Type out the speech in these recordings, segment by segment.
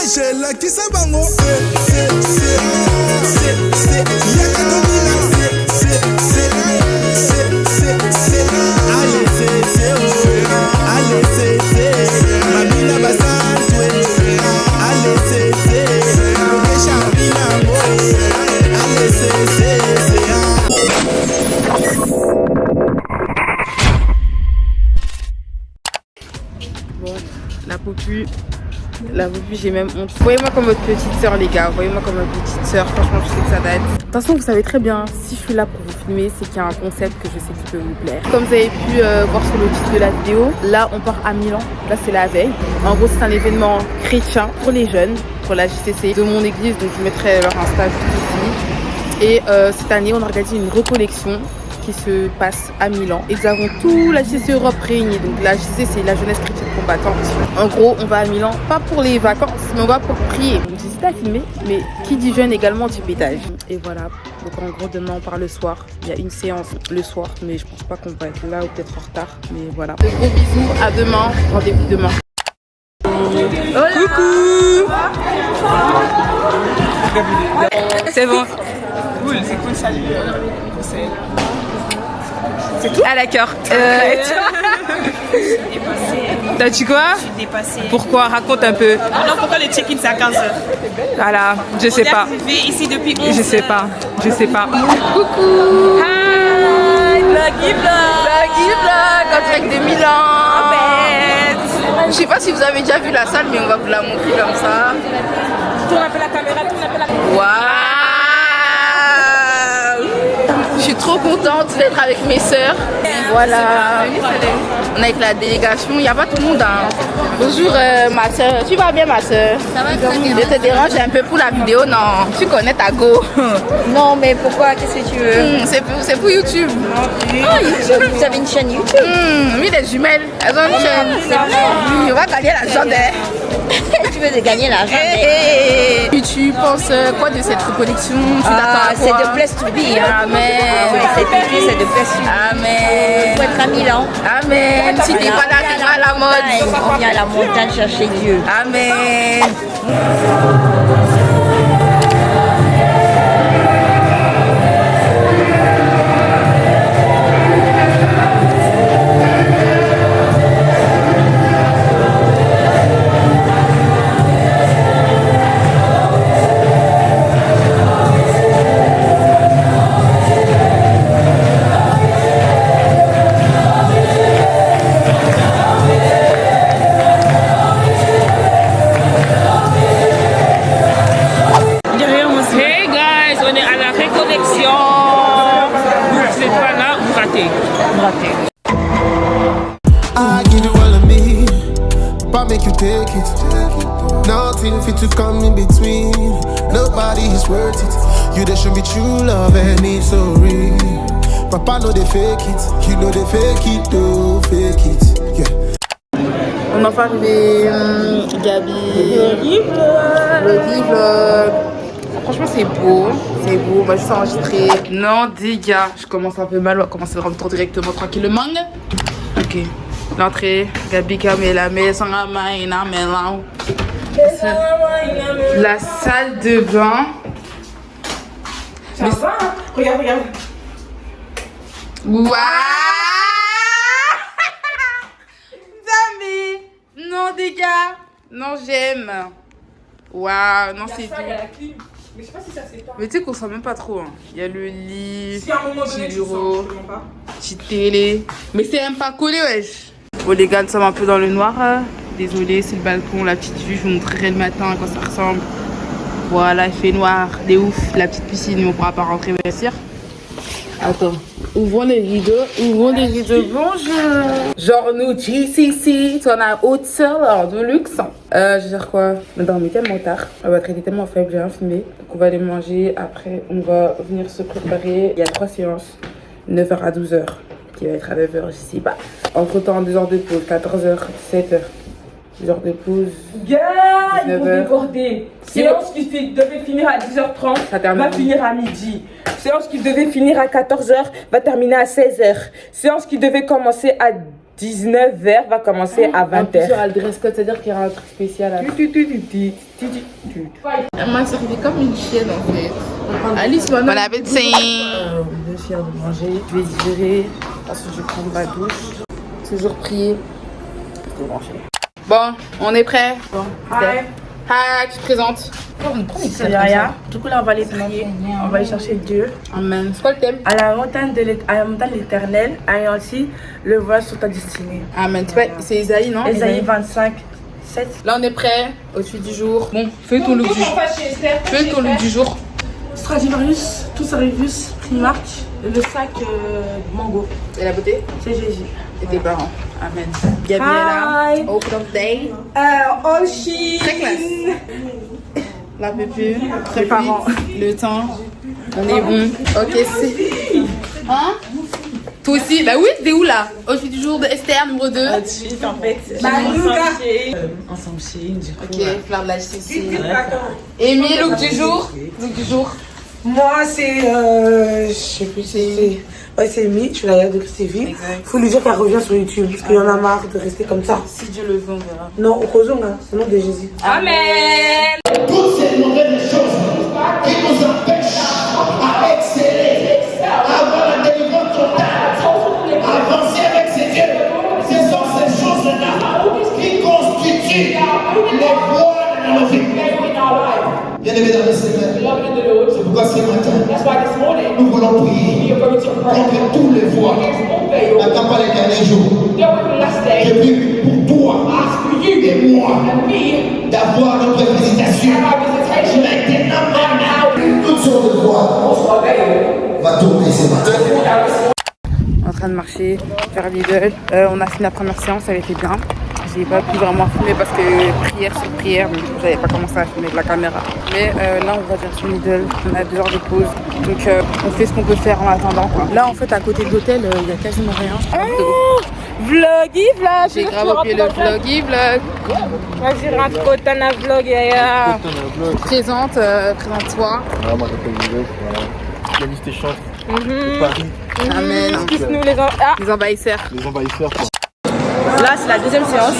Angela qui s'abango. C'est Yakatomina. Allez, c'est Mamina Bassantwe. Allez, c'est Charmina. Allez, c'est Bon, la popu, j'ai même honte. Voyez-moi comme votre petite sœur, les gars. Voyez-moi comme votre petite sœur. Franchement, je sais que ça date. De toute façon, vous savez très bien, si je suis là pour vous filmer, c'est qu'il y a un concept que je sais qui peut vous plaire. Comme vous avez pu voir sur le titre de la vidéo, là, on part à Milan. Là, c'est la veille. En gros, c'est un événement chrétien pour les jeunes, pour la JCC de mon église. Donc, je mettrai leur Insta juste ici. Et cette année, on a organisé une recollection qui se passe à Milan. Et nous avons tout la JCC Europe réunie. Donc la JCC, c'est la jeunesse chrétienne combattante. En gros, on va à Milan, pas pour les vacances, mais on va pour prier. Donc j'hésite à filmer, mais qui dit jeune également dit pétage. Et voilà. Donc en gros, demain on part le soir. Il y a une séance le soir, mais je pense pas qu'on va être là ou peut-être en retard. Mais voilà. De gros bisous, à demain. Rendez-vous demain. Coucou. C'est bon. Cool, c'est cool, salut. C'est tout. Ah d'accord. T'as dit quoi? J'ai dépassé. Pourquoi? Raconte un peu. Non, pourquoi le check-in c'est à 15h? Voilà, je sais pas. On est arrivé ici depuis 11h. Je sais pas. Coucou. Hi, Vloggy Vlog en direct de Milan. Je sais pas si vous avez déjà vu la salle, mais on va vous la montrer comme ça. Tourne un peu la caméra, Waouh! Je suis trop contente d'être avec mes sœurs. Voilà. On est avec la délégation. Il n'y a pas tout le monde. Hein. Bonjour ma soeur. Tu vas bien ma soeur? Ça va très bien. Je te dérange un peu pour la vidéo, non? Tu connais ta go? Non, mais pourquoi? Qu'est-ce que tu veux? C'est pour YouTube. Ah, YouTube. Vous avez une chaîne YouTube? Oui, les jumelles. Elles ont une chaîne. Oui, on va gagner l'argent d'air. Tu veux gagner l'argent? Et tu penses quoi de cette recollection? C'est de place to be. Hein. Amen. Ouais, c'est de place to be. Amen. Il faut être à Milan. Amen. Si tu vas là, tu vas à la mode. On vient à la montagne chercher Dieu. Amen. Make you take it. Nothing fit to come in between. Nobody is worth it. You they show me true love and it's so real. Papa know they fake it. You know they fake it, don't fake it. Yeah. On en fait arriver Gabi. Vloggy Vlog. Franchement c'est beau. On va juste enregistrer. Non dégâts. Je commence un peu mal. On va commencer le retour directement tranquillement. Ok. L'entrée, Gabi Camela, la salle de bain. Ça va, hein? Regarde. Waouh! Non, des gars. Non, j'aime. Waouh, non, c'est tout. Mais je sais pas si ça c'est pas. Mais tu sais qu'on sent même pas trop. Hein. Il y a le lit, Si à un moment donné, petit tu bureau, sens, je pas. petite télé. Mais c'est même pas collé, wesh. Bon, les gars, nous sommes un peu dans le noir. Désolé, c'est le balcon, la petite vue. Je vous montrerai le matin à quoi ça ressemble. Voilà, il fait noir, des ouf. La petite piscine, on pourra pas rentrer, bien sûr. Attends, ouvrons les rideaux. Bonjour. Genre, nous, JCC, on a hôtel de luxe. Je vais dire quoi? On a dormi tellement tard. La batterie était tellement faible, j'ai rien filmé. Donc, on va aller manger. Après, on va venir se préparer. Il y a 3 séances, 9h à 12h. Qui va être à 9h, je sais pas. Entre temps, 2 heures de pause, 14h, 17h. 2 heures de pause. Gars, ils vont 19h. déborder. Séance qui devait finir à 10h30 Ça termine. va finir à midi. Séance qui devait finir à 14h va terminer à 16h. Séance qui devait commencer à 19h va commencer à 20h. Il y aura le dress code, c'est-à-dire qu'il y aura un truc spécial. Elle m'a servi comme une chienne en fait. Alice, bon appétit. Je suis en train de manger. Je vais digérer. Ensuite, je vais prendre ma douche. Toujours prier. Bon, on est prêt. Bon, hi, tu te présentes. C'est Yaya. Du coup, là, on va aller prier. On va aller chercher Dieu. Amen. C'est quoi le thème? À la montagne de l'éternel, ayant aussi le voile sur ta destinée. Amen. C'est Isaïe, non? Ésaïe 25, 7. Là, on est prêt au suite du jour. Bon, fais ton look du jour. Fais ton look du jour. Stradivarius, Tout's Primark, le sac mango. Et la beauté? C'est Jésus. Et tes parents. Amen. Gabriella. Hi. Open of day. Oshi. Très classe. La pépue. Très parents. Le temps. On est bon. Ok, c'est. Hein? Toi aussi? Bah oui, t'es où là? Au suite du jour de Esther, numéro 2. En fait, ensemble Chine, du coup. Ok, fleur de la ici. Amy, look du jour. Look du jour. Moi, c'est. Je sais plus, c'est. Ouais, c'est Amy, je suis la Yaya de Christéville. Faut lui dire qu'elle revient sur YouTube, parce qu'il y en a marre de rester comme ça. Si Dieu le veut, on verra. Non, au Kozonga, c'est le nom de Jésus. Amen. Toutes ces mauvaises choses qui nous empêchent à exceller, à avoir la délivrance totale, à avancer avec ses dieux, ce sont ces choses-là qui constituent les voiles de nos vies. Bien-aimés dans le Seigneur, c'est pourquoi ce matin, nous voulons prier contre tous les voiles. N'attends pas les derniers jours. Je prie pour toi et moi d'avoir notre visitation. Maintenant, toutes sortes de voix va tourner ce matin. En train de marcher vers Lidl. On a fini la première séance, ça avait été bien. J'ai pas pu vraiment filmer parce que prière sur prière, donc j'avais pas commencé à filmer de la caméra. Mais là on va vers Lidl, on a 2 heures de pause, donc on fait ce qu'on peut faire en attendant quoi. Là en fait à côté de l'hôtel il y a quasiment rien. Vloggy vlog. J'ai grave oublié le vloggy vlog. Vas-y, rentre Kotana vlog, Yaya. Présente-toi. Voilà, moi j'appelle Vivek, voilà. Pianiste et chantre de Paris, Amen. Excuse-nous les gens. Ah, Les envahisseurs. les envahisseurs quoi. là, c'est la deuxième séance.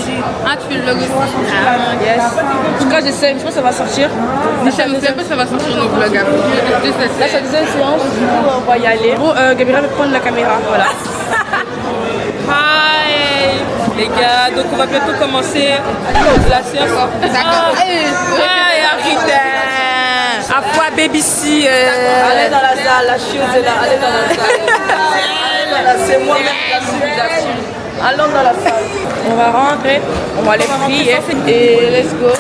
Ah tu fais le vlog aussi. Yes. En tout cas, j'essaie, je pense que ça va sortir. Je sais un peu ça va sortir nos vlogs après. Là, c'est la deuxième séance, du coup, on va y aller. Bon, Gabriela va prendre la caméra, voilà. Hi les gars, donc on va bientôt commencer la séance. D'accord. Hi Arita. À quoi baby si allez dans la salle, la chose est là, allez dans la salle. C'est moi-même j'assume. Allons dans la salle. On va rentrer, on va aller prier et let's go.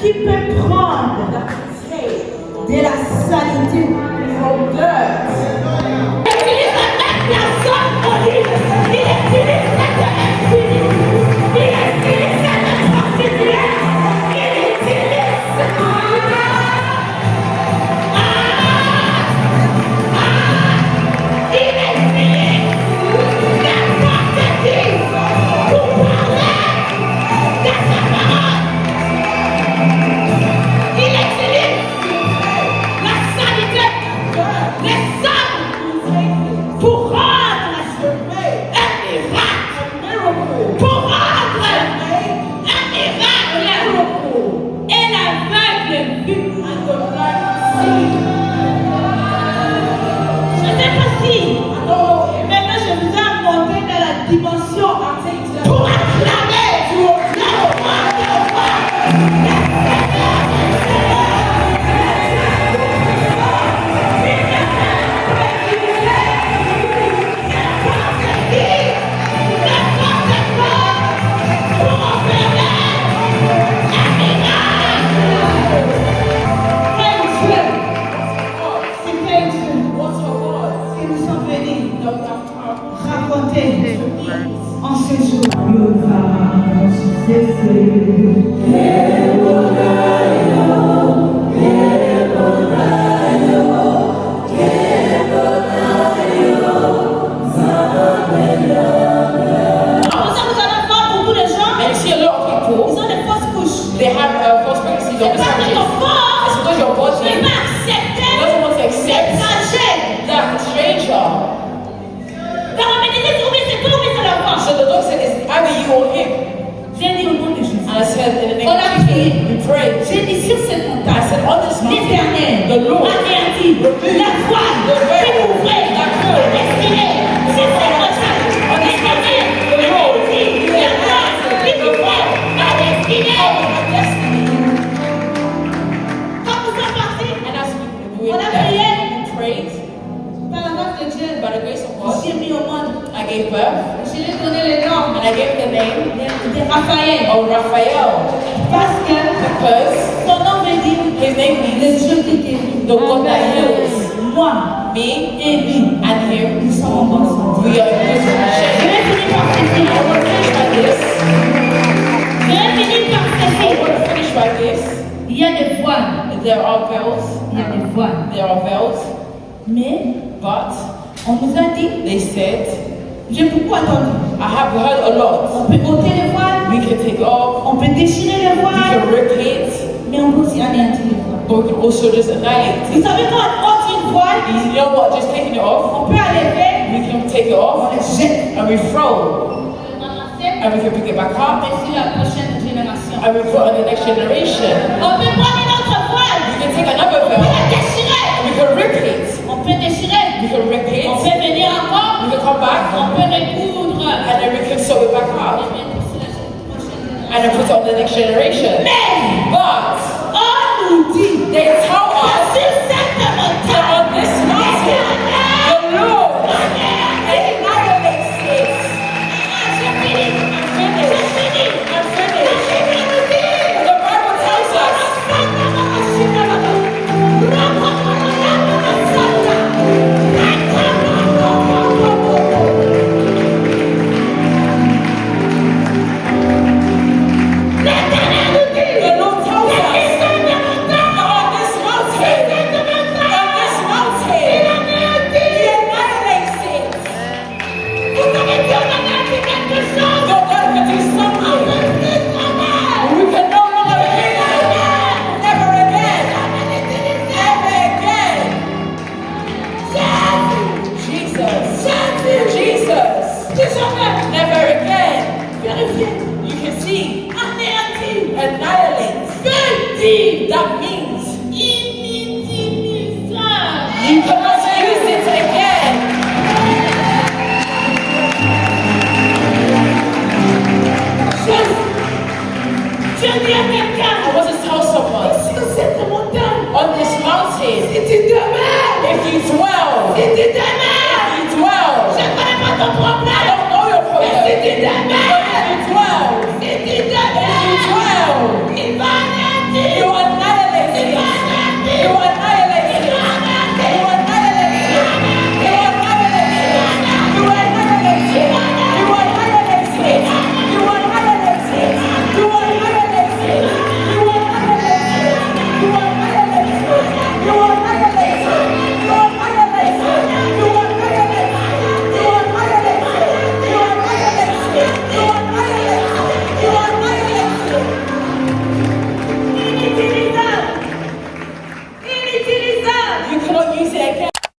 Qui peut prendre de la salité,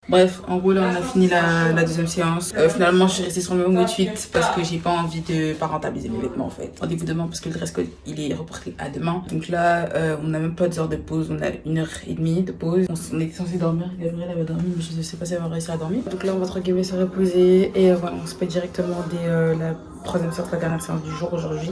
Bref, en gros là on a fini la deuxième séance. Finalement je suis restée sur le même outfit parce que j'ai pas envie de pas rentabiliser mes vêtements en fait. Rendez-vous demain parce que le dress code il est reporté à demain. Donc là on n'a même pas 2 heures de pause, on a 1h30 de pause. On était censé dormir, Gabrielle avait dormi mais je ne sais pas si elle va réussir à dormir. Donc là on va entre guillemets se reposer et voilà on se paye directement dès la troisième séance, la dernière séance du jour aujourd'hui.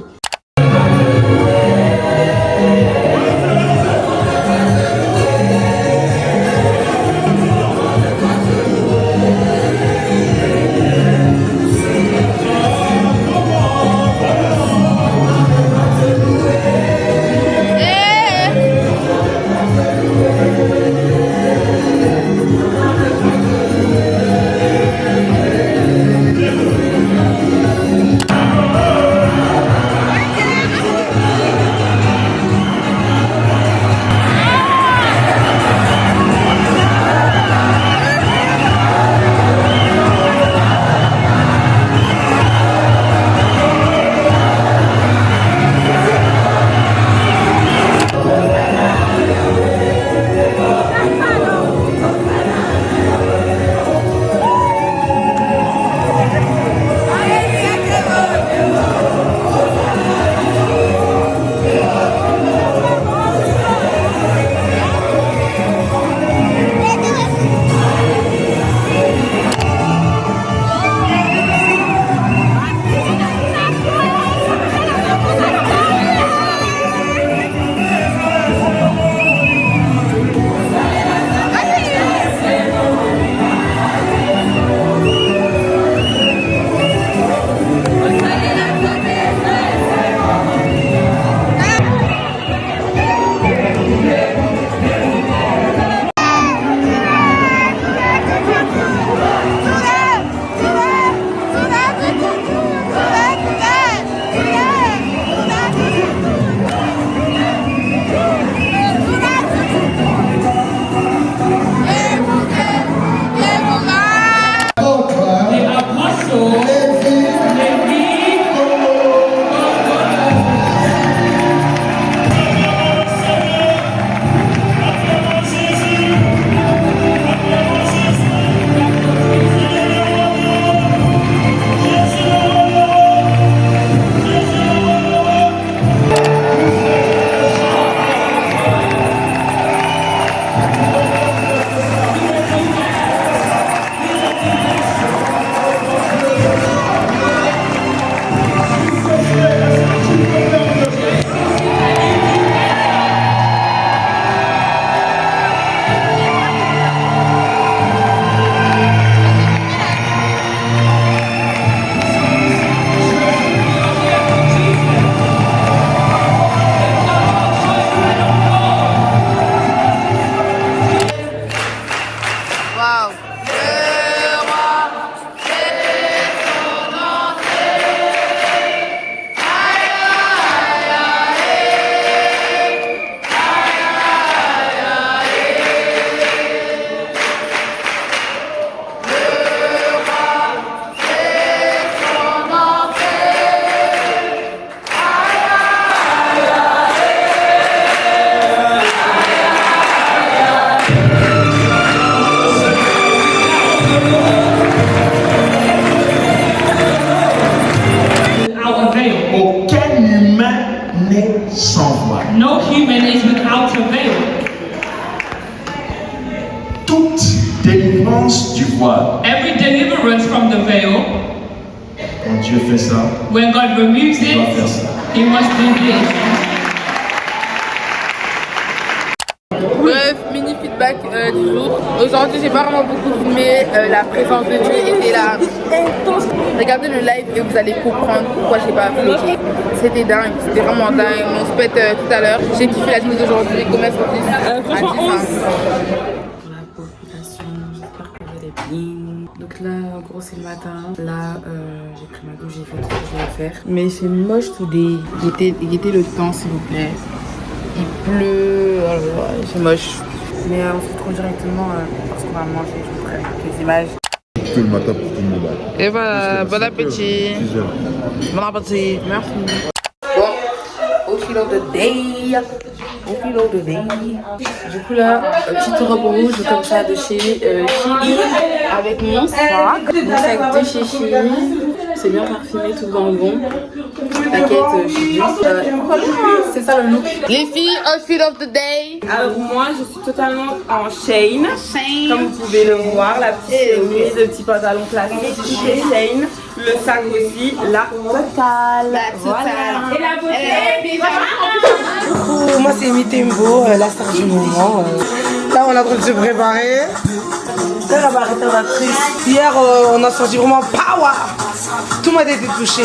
délivrance du voile. Every deliverance from the veil, Quand Dieu fait ça, when God removes il doit it, faire ça. He must do this. Bref, mini feedback du jour. Aujourd'hui, j'ai pas vraiment beaucoup filmé. La présence de Dieu était là intense. Regardez le live et vous allez comprendre pourquoi j'ai pas vlogué. C'était dingue, c'était vraiment dingue. On se pète tout à l'heure. J'ai kiffé la vidéo d'aujourd'hui. Combien sur 10? Franchement, 11. Pour la population, j'espère que vous allez bien. Donc là, en gros, c'est le matin. Là, j'ai pris ma douche, j'ai fait tout ce que je devais faire. Mais c'est moche today. Guettez le temps, s'il vous plaît. Il pleut, oh là là, c'est moche. Mais on se retrouve directement parce qu'on va manger. Je vous ferai quelques images. Tout le matin pour tout le monde. Et voilà, bon appétit. Bon appétit. Merci. Bon, outfit of the day. Outfit of the day. Du coup là, petite robe rouge comme ça de chez Shein avec mon sac. Mon sac de chez Shein. C'est bien parfumé, tout dans le bon. T'inquiète, je suis juste. C'est ça le look. Les filles, outfit of the day. Alors moi je suis totalement en Shein. Comme vous pouvez le voir, la petite chemise, le petit pantalon classique chez Shein. Le sac aussi, la totale. Voilà. Et la beauté. Moi c'est Mitembo, la star du moment. Là on est en train de se préparer. Là la barrette actrice. Hier on a senti vraiment power. Tout m'a été touché.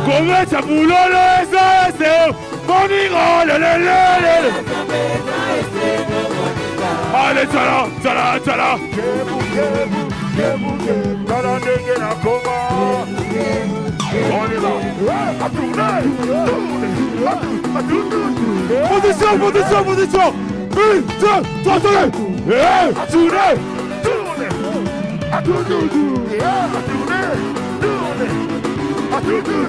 Comienza Pulolo, eso, Bonigo, Allez, tchala, tchala, tchala. On y va. À tourner. Position, position, position. 1, 2, 3, tournez. À tourner. Tournez. À tourner. À tourner.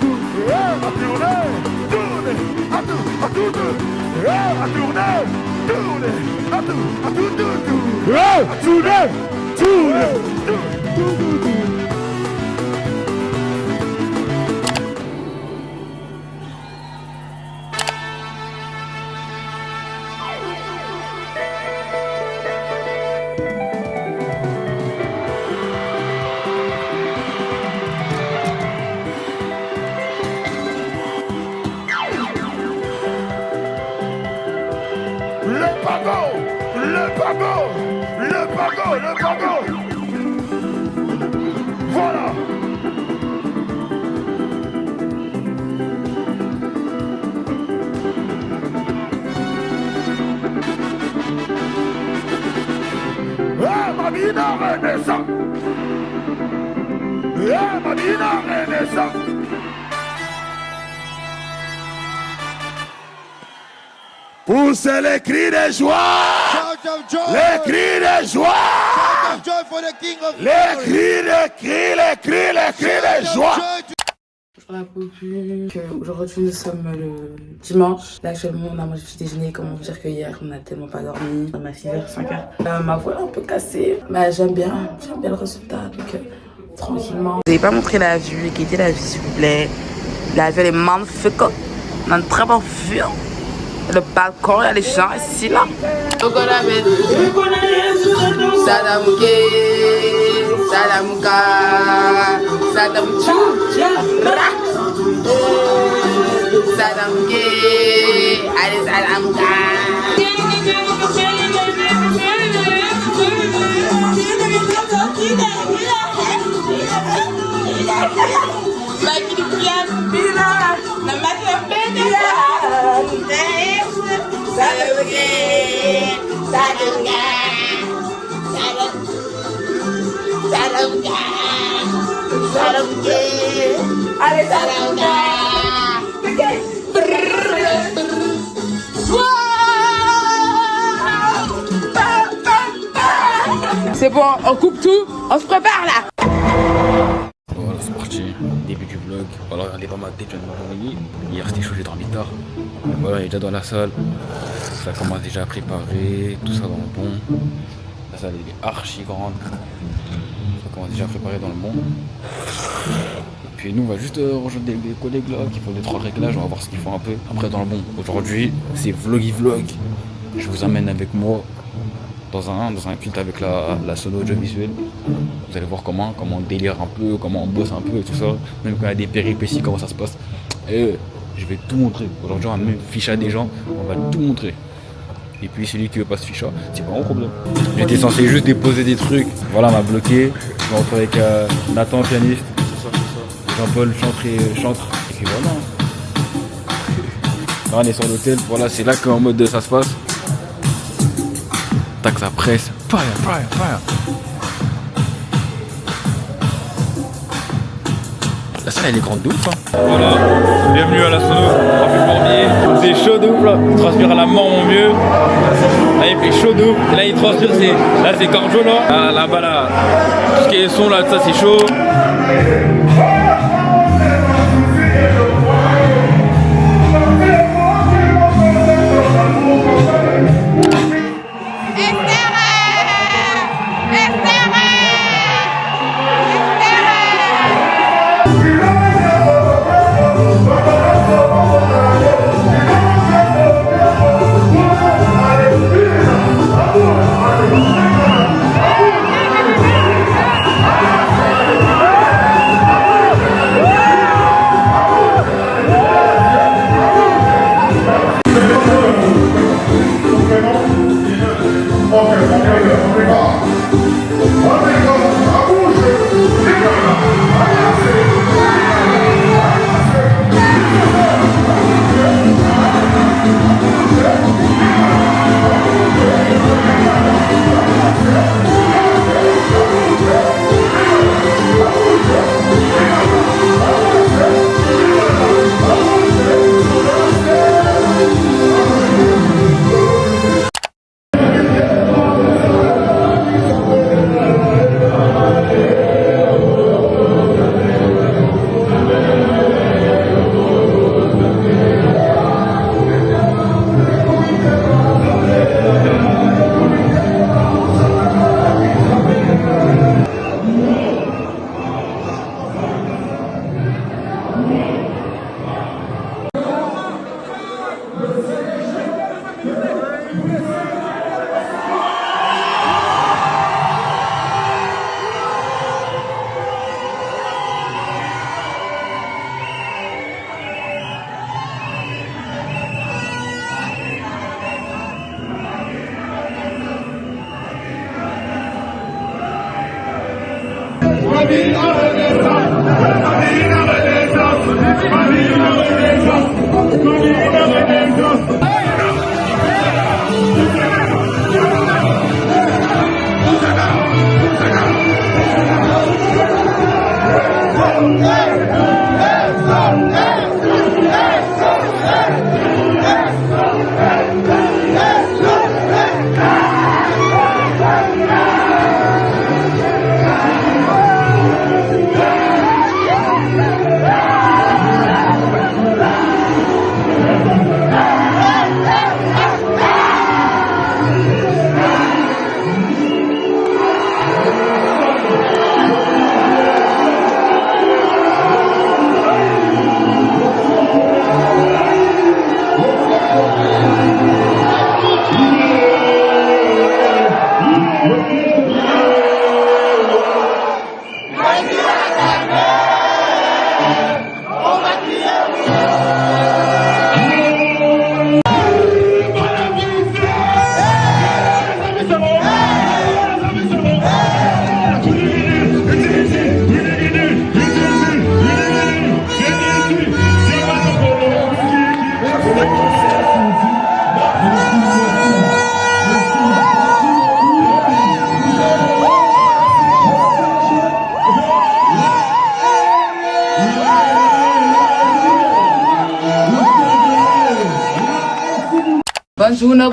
le panneau. Voilà. Ah, Madina Renaissance. Ah, Madina Renaissance. Poussez les cris de joie. Les cris de joie. Les cris de joie. Bonjour la popu. Aujourd'hui nous sommes le dimanche. Là actuellement on a mangé petit déjeuner. Comment vous dire que hier on a tellement pas dormi. On a 6h, 5h. Ma voix est un peu cassée. Mais j'aime bien le résultat. Donc tranquillement. Vous n'avez pas montré la vue. Quittez la vue s'il vous plaît. La vue elle est magnifique. On a une très bonne vue. Le balcon, il y a les gens ici là. Sadamouké, Sadamouka, Sadamouchou, Sadamouké, allez Sadamouka. C'est bon, on coupe tout, on se prépare là. Voilà, c'est parti, début du vlog. Voilà, regardez pas ma tête, je viens de m'envoyer. Hier c'était chaud, j'ai dormi tard. Voilà, il est déjà dans la salle. Ça commence déjà à préparer, tout ça dans le bon. La salle est archi grande. Ça commence déjà à préparer dans le bon. Et puis nous on va juste rejoindre des collègues là qui font des 3 réglages, on va voir ce qu'ils font un peu. Après dans le bon. Aujourd'hui c'est vloggy vlog. Je vous amène avec moi dans un culte avec la sono audiovisuelle. Vous allez voir comment on délire un peu, comment on bosse un peu et tout ça. Même quand il y a des péripéties, comment ça se passe. Et je vais tout montrer. Aujourd'hui on va même ficher à des gens, on va tout montrer. Et puis celui qui veut pas se ficher, c'est pas mon problème. J'étais censé juste déposer des trucs. Voilà, on m'a bloqué. Je me retrouve avec Nathan, pianiste. Jean-Paul, chantre. Et puis voilà. Là on est sur l'hôtel, voilà, c'est là qu'en mode ça se passe. Tac, ça presse. Fire. La salle elle est grande de ouf hein. Voilà, bienvenue à la sono, Raphaël Cormier. C'est chaud de ouf là, il transpire à la mort mon vieux. Là il fait chaud de ouf, et là il transpire, c'est cardio là. Ah, là-bas là, tout ce qui est son là, ça c'est chaud.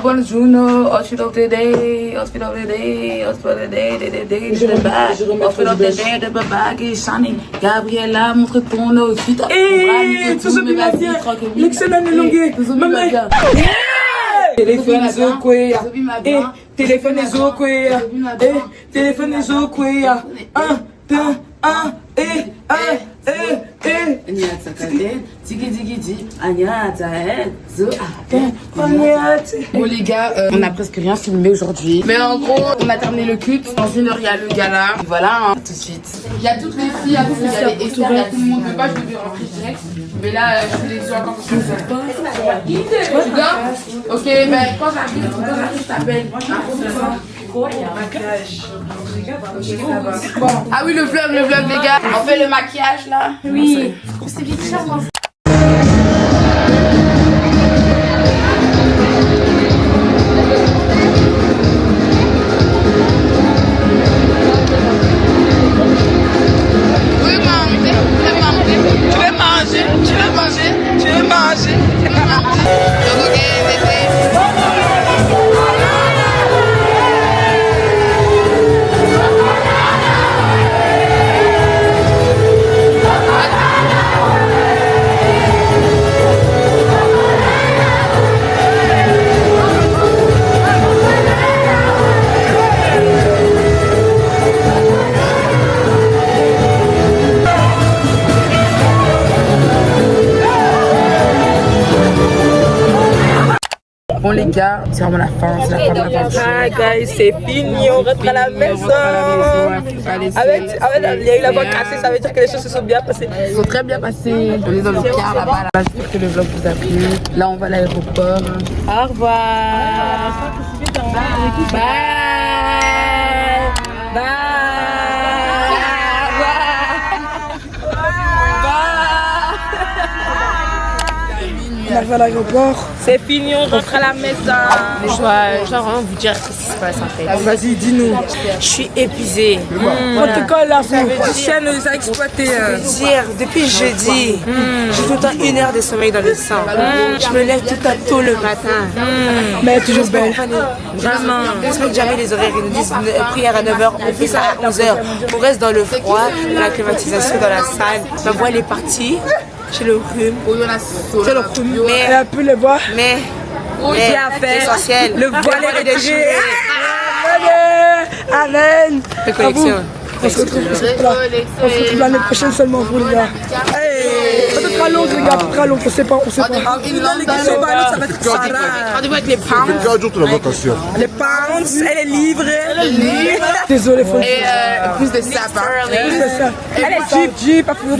Buongiorno, outfit of the day, outfit of the day, outfit of the day, the bag, outfit of the day, the bag is shining. Gabriella, montre ton outfit. Et toujours bien, l'excellent élongué. Maman. Téléphone Zokoya. Téléphone Zokoya. Téléphone Zokoya. 1, 2, 1, Bon les gars, on a presque rien filmé aujourd'hui. Mais en gros, on a terminé le cut. Dans 1 heure, il y a le gala. Voilà, hein, tout de suite. Il y a toutes les filles, il y a Esther, il y a tout le monde. Je peux pas, je devais rentrer direct. Mais là, je fais les yeux encore sur le set. Tu dors? Ok, ben quand j'arrive, je t'appelle. Bon. Ah oui, le vlog les gars. On fait le maquillage là. Oui. C'est bien charmant. Bon les gars, c'est vraiment la fin, c'est la fin de l'aventure. Ah guys, c'est fini, on rentre à la maison. Il y a eu la voix cassée, ça veut dire que les choses se sont bien passées. Ils sont très bien passés. On est dans le car là-bas. Là. J'espère que le vlog vous a plu. Là on va à l'aéroport. Au revoir. Bye. Bye. Bye. On arrive à l'aéroport. C'est fini, on rentre à la maison. Je dois vraiment vous dire ce qui se passe en fait. Vas-y, dis-nous. Je suis épuisée. Protocole là, vous chien nous a exploité. Dire, depuis jeudi, j'ai tout le temps 1 heure de sommeil dans le sang. Je me lève tout le temps tôt le matin. Mais toujours belle. Vraiment. On respecte jamais les horaires. Ils nous disent prière à 9h, on fait ça à 11h. On reste dans le froid, dans la climatisation, dans la salle. Ma voix elle est partie. J'ai le rhume. C'est le rhume. Mais elle a pu le voir. Mais j'ai à faire. Essentiel. Le voile est retiré. Amen. Récollection. On se retrouve l'année prochaine seulement pour les gars. Ça sera long les gars, ça sera long, on sait pas. Rendez-vous avec les pounds. Les pounds, elle est livrée. Désolé, faut. Et plus de sapin. Elle est jeep, pas pour